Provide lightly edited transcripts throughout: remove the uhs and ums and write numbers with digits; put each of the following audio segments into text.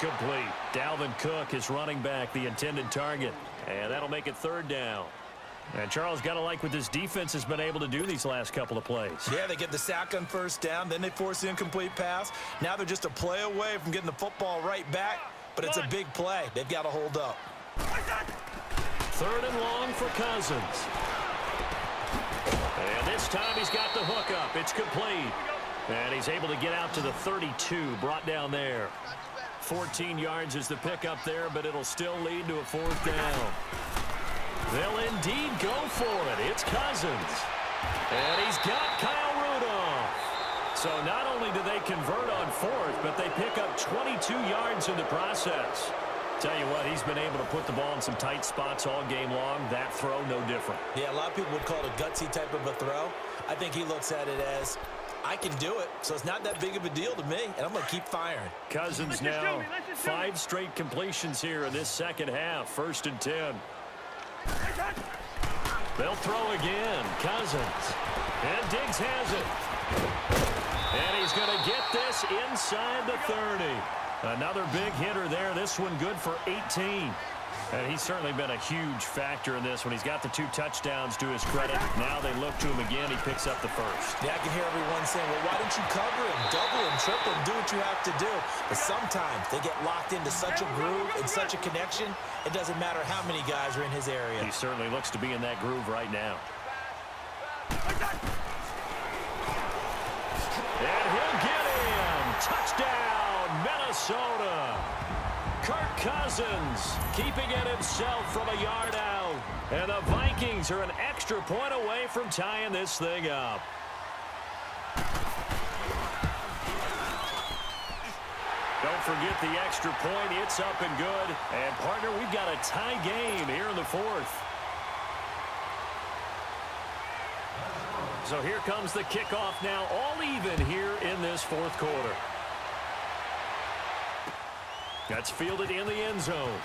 Incomplete. Dalvin Cook is running back, the intended target. And that'll make it third down. And Charles, got to like what this defense has been able to do these last couple of plays. Yeah, they get the sack on first down, then they force the incomplete pass. Now they're just a play away from getting the football right back, but it's a big play. They've got to hold up. Third and long for Cousins. And this time he's got the hook up. It's complete. And he's able to get out to the 32, brought down there. 14 yards is the pickup there, but it'll still lead to a fourth down. They'll indeed go for it. It's Cousins. And he's got Kyle Rudolph. So not only do they convert on fourth, but they pick up 22 yards in the process. Tell you what, he's been able to put the ball in some tight spots all game long. That throw, no different. Yeah, a lot of people would call it a gutsy type of a throw. I think he looks at it as, I can do it, so it's not that big of a deal to me, and I'm going to keep firing. Cousins now, 5 straight completions here in this second half. 1st and 10. They'll throw again. Cousins. And Diggs has it. And he's going to get this inside the 30. Another big hitter there. This one good for 18. And he's certainly been a huge factor in this one. He's got the 2 touchdowns to his credit. Now they look to him again. He picks up the first. Yeah, I can hear everyone saying, well, why don't you cover him, double him, triple him, do what you have to do. But sometimes they get locked into such a groove and such a connection, it doesn't matter how many guys are in his area. He certainly looks to be in that groove right now. And he'll get him. Touchdown, Minnesota. Kirk Cousins keeping it himself from a yard out. And the Vikings are an extra point away from tying this thing up. Don't forget the extra point. It's up and good. And, partner, we've got a tie game here in the 4th. So here comes the kickoff now, all even here in this 4th quarter. That's fielded in the end zone.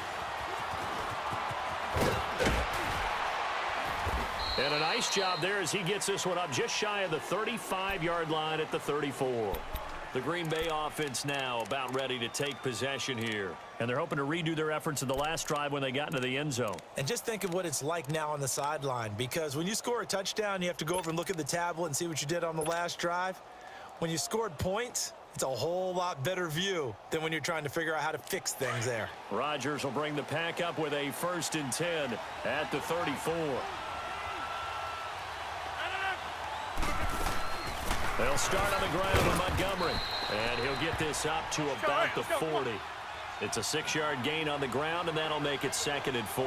And a nice job there as he gets this one up just shy of the 35-yard line at the 34. The Green Bay offense now about ready to take possession here. And they're hoping to redo their efforts in the last drive when they got into the end zone. And just think of what it's like now on the sideline, because when you score a touchdown, you have to go over and look at the tablet and see what you did on the last drive. When you scored points, it's a whole lot better view than when you're trying to figure out how to fix things there. Rodgers will bring the pack up with a 1st and 10 at the 34. They'll start on the ground with Montgomery. And he'll get this up to about the 40. It's a 6-yard gain on the ground, and that'll make it 2nd and 4.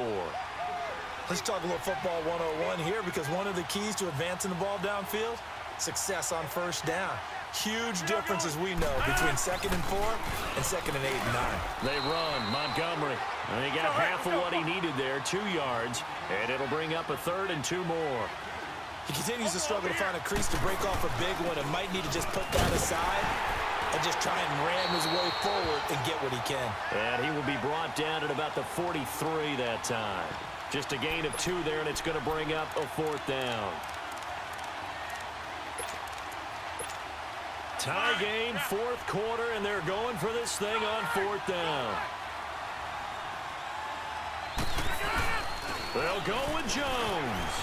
Let's talk a little football 101 here, because one of the keys to advancing the ball downfield, success on first down. Huge difference, as we know, between 2nd and 4 and 2nd and 8 and 9. They run. Montgomery. And he got half of what he needed there, 2 yards. And it'll bring up a 3rd and 2 more. He continues to struggle to find a crease to break off a big one and might need to just put that aside and just try and ram his way forward and get what he can. And he will be brought down at about the 43 that time. Just a gain of 2 there, and it's going to bring up a 4th down. Tie game, 4th quarter, and they're going for this thing on 4th down. They'll go with Jones.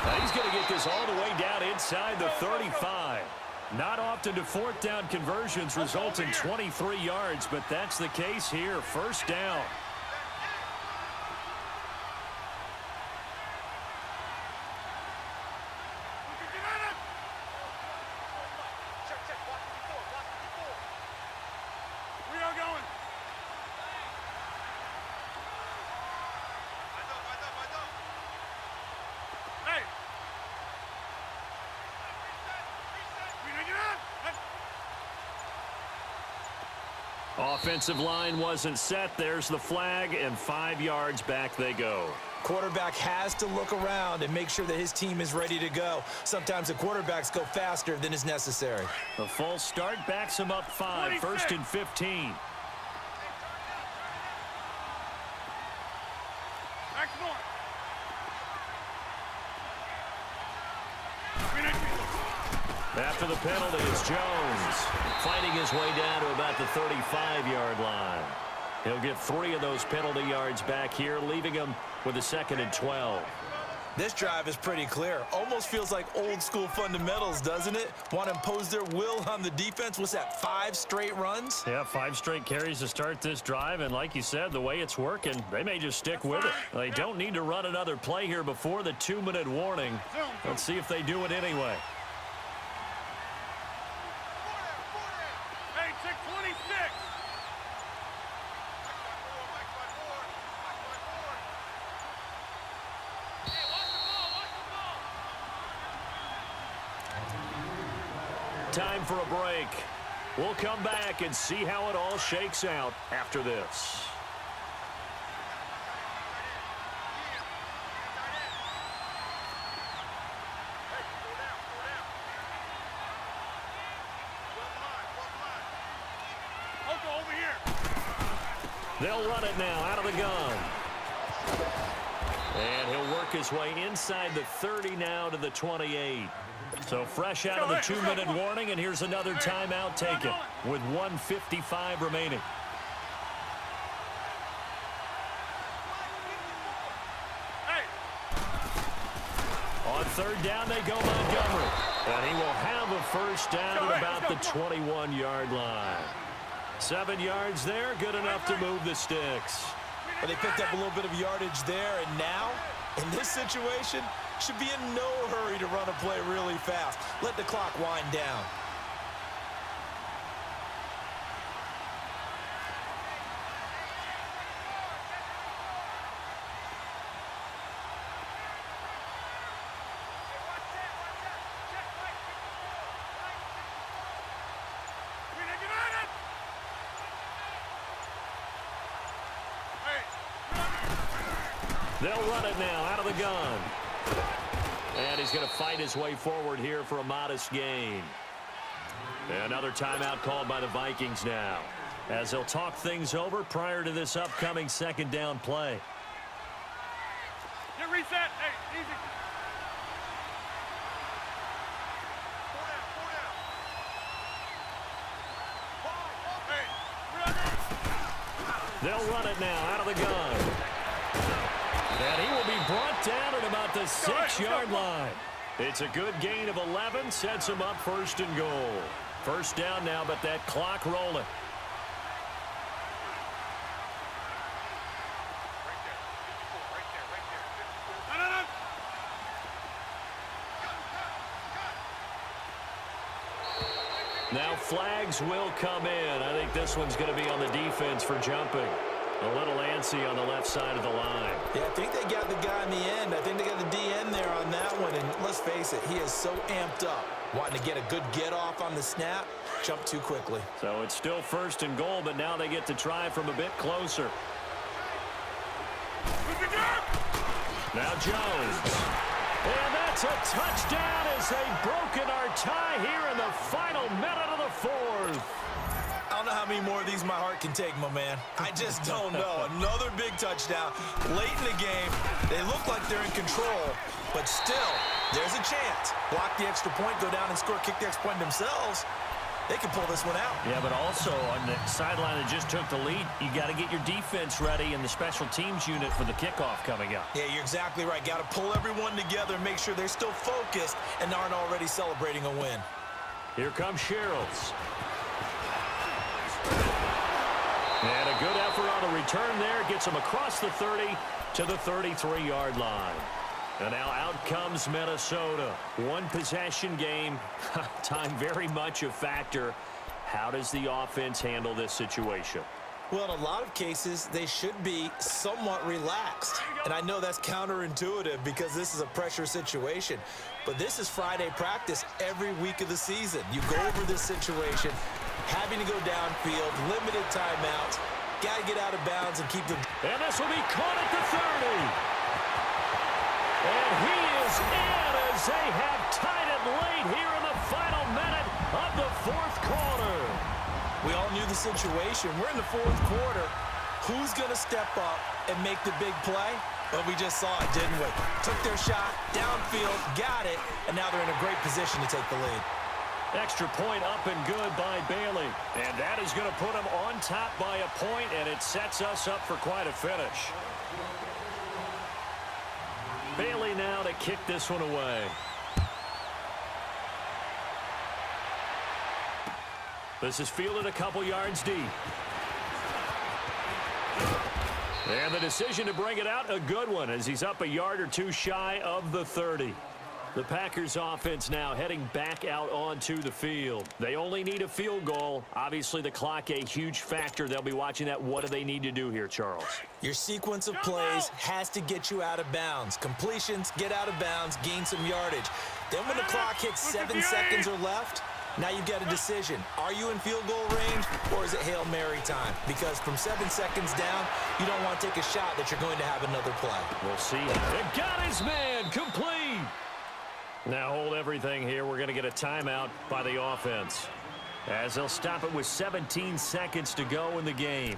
Now he's going to get this all the way down inside the 35. Not often do 4th down conversions result in 23 yards, but that's the case here. 1st down. Offensive line wasn't set. There's the flag, and 5 yards back they go. Quarterback has to look around and make sure that his team is ready to go. Sometimes the quarterbacks go faster than is necessary. The false start backs him up 5. 1st and 15. After the penalty, it's Jones fighting his way down to about the 35-yard line. He'll get 3 of those penalty yards back here, leaving him with a 2nd and 12. This drive is pretty clear. Almost feels like old school fundamentals, doesn't it? Want to impose their will on the defense. What's that, 5 straight runs? Yeah, 5 straight carries to start this drive. And like you said, the way it's working, they may just stick with it. They don't need to run another play here before the 2-minute warning. Let's see if they do it anyway. Hey, 626. Time for a break. We'll come back and see how it all shakes out after this. They'll run it now out of the gun. And he'll work his way inside the 30 now to the 28. So fresh out of the 2-minute warning, and here's another timeout taken with 1:55 remaining. On 3rd down, they go Montgomery. And he will have a first down at about the 21-yard line. 7 yards there, good enough to move the sticks. Well, they picked up a little bit of yardage there, and now, in this situation, should be in no hurry to run a play really fast. Let the clock wind down. They'll run it now out of the gun. And he's going to fight his way forward here for a modest gain. Another timeout called by the Vikings now, as they'll talk things over prior to this upcoming 2nd down play. Get reset. Hey, easy. They'll run it now out of the gun. And he will be brought down at about the 6-yard line. It's a good gain of 11, sets him up 1st and goal. First down now, but that clock rolling. Now flags will come in. I think this one's going to be on the defense for jumping. A little antsy on the left side of the line. Yeah, I think they got the guy in the end. I think they got the DN there on that one. And let's face it, he is so amped up. Wanting to get a good get off on the snap, jump too quickly. So it's still 1st and goal, but now they get to try from a bit closer. Now Jones. And that's a touchdown as they've broken our tie here in the final minute of the 4th. I don't know how many more of these my heart can take, my man. I just don't know. Another big touchdown late in the game. They look like they're in control, but still, there's a chance. Block the extra point, go down and score, kick the extra point themselves. They can pull this one out. Yeah, but also on the sideline that just took the lead, you got to get your defense ready and the special teams unit for the kickoff coming up. Yeah, you're exactly right. Got to pull everyone together and make sure they're still focused and aren't already celebrating a win. Here comes Sherrills. And a good effort on the return there. Gets him across the 30 to the 33-yard line. And now out comes Minnesota. One possession game. Time very much a factor. How does the offense handle this situation? Well, in a lot of cases, they should be somewhat relaxed. And I know that's counterintuitive because this is a pressure situation. But this is Friday practice every week of the season. You go over this situation, having to go downfield, limited timeouts, got to get out of bounds and keep the... And this will be caught at the 30. And he is in as they have tied it late here in the final minute of the 4th quarter. We all knew the situation. We're in the 4th quarter. Who's going to step up and make the big play? Well, we just saw it, didn't we? Took their shot, downfield, got it, and now they're in a great position to take the lead. Extra point up and good by Bailey. And that is going to put him on top by a point, and it sets us up for quite a finish. Bailey now to kick this one away. This is fielded a couple yards deep. And the decision to bring it out, a good one, as he's up a yard or two shy of the 30. The Packers offense now heading back out onto the field. They only need a field goal. Obviously, the clock a huge factor. They'll be watching that. What do they need to do here, Charles? Your sequence of plays has to get you out of bounds. Completions, get out of bounds, gain some yardage. Then when the clock hits 7 seconds or left, now you get a decision. Are you in field goal range, or is it Hail Mary time? Because from 7 seconds down, you don't want to take a shot that you're going to have another play. We'll see. It got his man complete. Now hold everything here. We're going to get a timeout by the offense, as they'll stop it with 17 seconds to go in the game.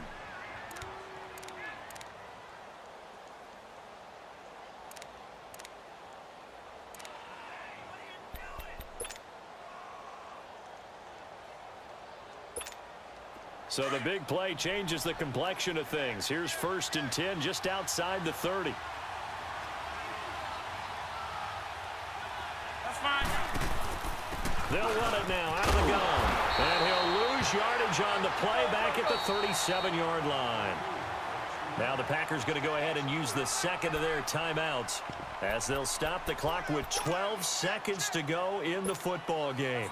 So the big play changes the complexion of things. Here's 1st and 10 just outside the 30. They'll run it now out of the gun. And he'll lose yardage on the play back at the 37-yard line. Now the Packers going to go ahead and use the second of their timeouts, as they'll stop the clock with 12 seconds to go in the football game.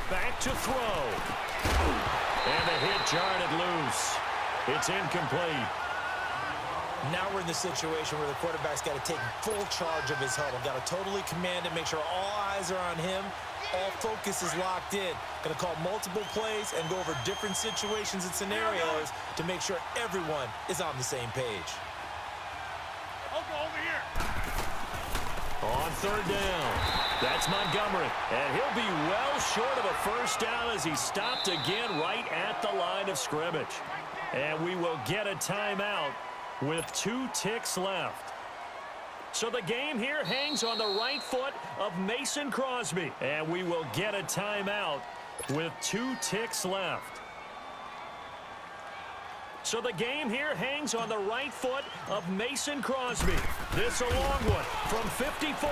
Back to throw. And the hit jarred it loose. It's incomplete. Now we're in the situation where the quarterback's got to take full charge of his huddle. Got to totally command it, make sure all eyes are on him. All focus is locked in. Going to call multiple plays and go over different situations and scenarios to make sure everyone is on the same page. Over here. On 3rd down. That's Montgomery, and he'll be well short of a first down as he stopped again right at the line of scrimmage. And we will get a timeout with 2 ticks left. So the game here hangs on the right foot of Mason Crosby, and we will get a timeout with 2 ticks left. So the game here hangs on the right foot of Mason Crosby. This a long one from 54.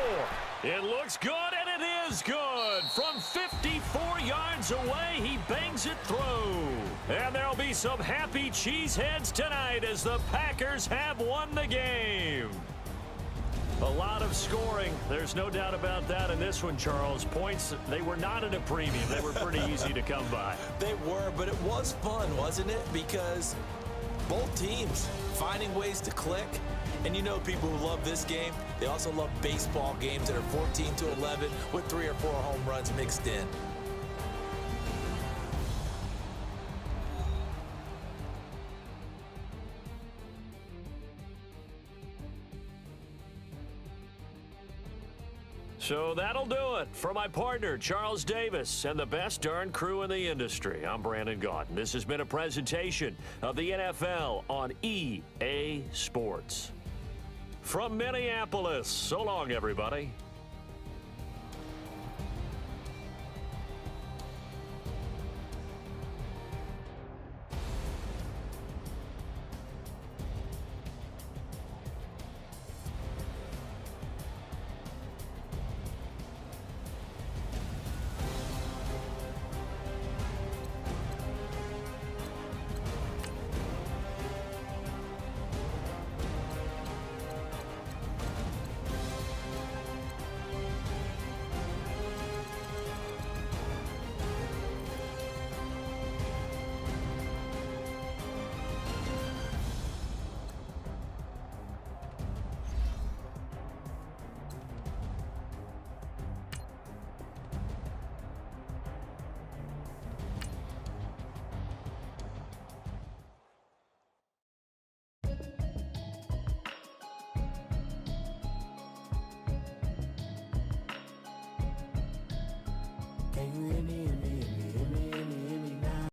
It looks good, and it is good. From 54 yards away, he bangs it through. And there'll be some happy cheeseheads tonight as the Packers have won the game. A lot of scoring. There's no doubt about that in this one, Charles. Points, they were not at a premium. They were pretty easy to come by. They were, but it was fun, wasn't it? Because both teams finding ways to click. And you know, people who love this game, they also love baseball games that are 14-11 with 3 or 4 home runs mixed in. So that'll do it for my partner, Charles Davis, and the best darn crew in the industry. I'm Brandon Gaudin. This has been a presentation of the NFL on EA Sports. From Minneapolis, so long, everybody. Can you hear me, hear me, hear me, hear me?